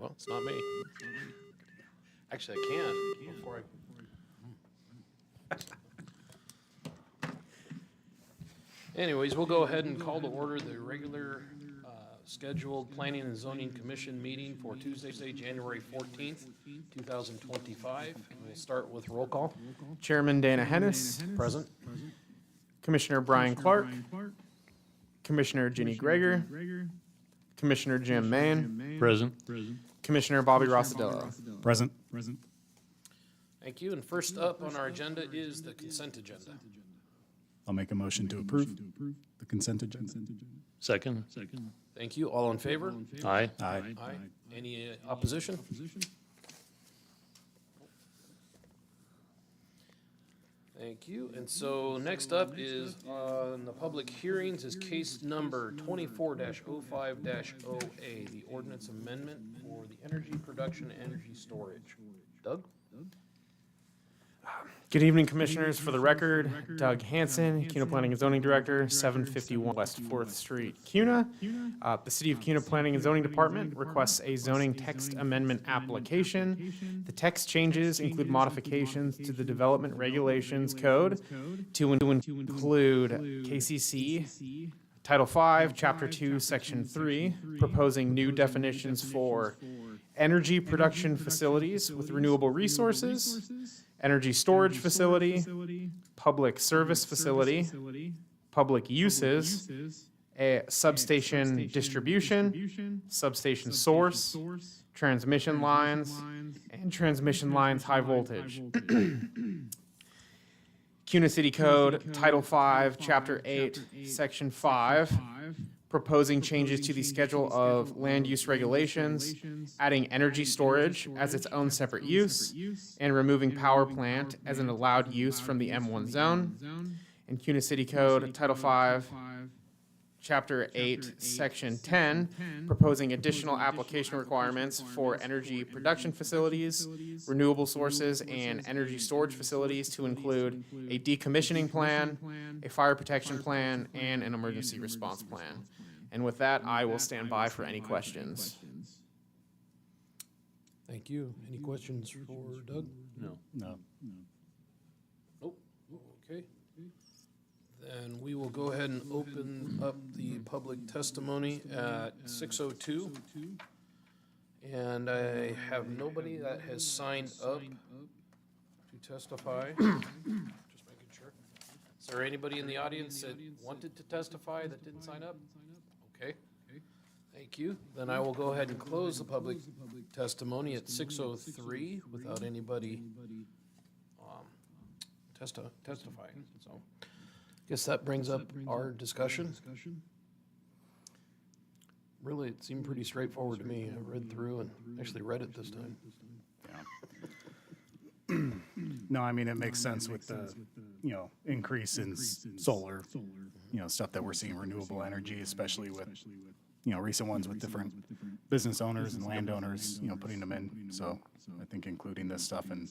Well, it's not me. Actually, I can before Anyways, we'll go ahead and call to order the regular scheduled Planning and Zoning Commission meeting for Tuesday, January 14th, 2025. We'll start with roll call. Chairman Dana Hennis. Present. Commissioner Brian Clark. Commissioner Ginny Greger. Commissioner Jim Main. Present. Commissioner Bobby Rossadillo. Present. Thank you. And first up on our agenda is the consent agenda. I'll make a motion to approve the consent agenda. Second. Thank you. All in favor? Aye. Aye. Any opposition? Thank you. And so next up is on the public hearings is case number 24-05-OA, the ordinance amendment for the energy production and energy storage. Doug? Good evening, Commissioners. For the record, Doug Hanson, CUNA Planning and Zoning Director, 751 West 4th Street, CUNA. The City of CUNA Planning and Zoning Department requests a zoning text amendment application. The text changes include modifications to the Development Regulations Code to include KCC, Title 5, Chapter 2, Section 3, proposing new definitions for energy production facilities with renewable resources, energy storage facility, public service facility, public uses, a substation distribution, substation source, transmission lines, and transmission lines high voltage. CUNA City Code, Title 5, Chapter 8, Section 5, proposing changes to the schedule of land use regulations, adding energy storage as its own separate use, and removing power plant as an allowed use from the M1 zone. And CUNA City Code, Title 5, Chapter 8, Section 10, proposing additional application requirements for energy production facilities, renewable sources, and energy storage facilities to include a decommissioning plan, a fire protection plan, and an emergency response plan. And with that, I will stand by for any questions. Thank you. Any questions for Doug? No. Nope. Okay. Then we will go ahead and open up the public testimony at 6:02. And I have nobody that has signed up to testify. Just making sure. Is there anybody in the audience that wanted to testify that didn't sign up? Okay. Thank you. Then I will go ahead and close the public testimony at 6:03 without anybody testifying. So guess that brings up our discussion. Really, it seemed pretty straightforward to me. I read through and actually read it this time. No, I mean, it makes sense with the, increase in solar, stuff that we're seeing, renewable energy, especially with, recent ones with different business owners and landowners, putting them in. So I think including this stuff and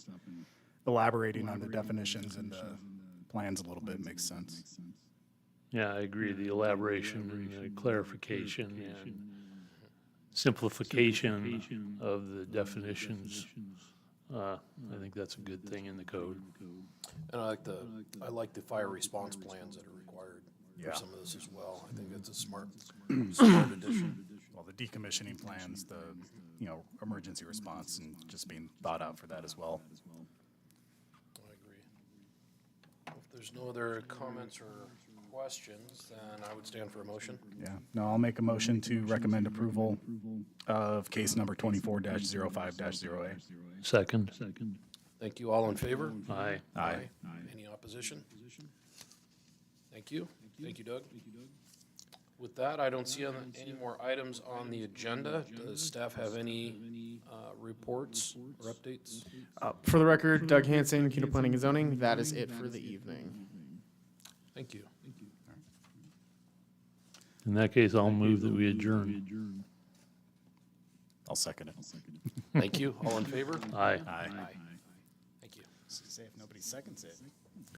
elaborating on the definitions and the plans a little bit makes sense. Yeah, I agree. The elaboration and the clarification and simplification of the definitions, I think that's a good thing in the code. And I like the fire response plans that are required Yeah. for some of this as well. I think that's a smart addition. Well, the decommissioning plans, the, emergency response and just being thought out for that as well. I agree. If there's no other comments or questions, then I would stand for a motion. Yeah, no, I'll make a motion to recommend approval of case number 24-05-0A. Second. Thank you. All in favor? Aye. Aye. Any opposition? Thank you. Thank you, Doug. With that, I don't see any more items on the agenda. Does staff have any reports or updates? For the record, Doug Hanson, CUNA Planning and Zoning. That is it for the evening. Thank you. In that case, I'll move that we adjourn. I'll second it. Thank you. All in favor? Aye. Aye. Thank you. Say if nobody seconds it.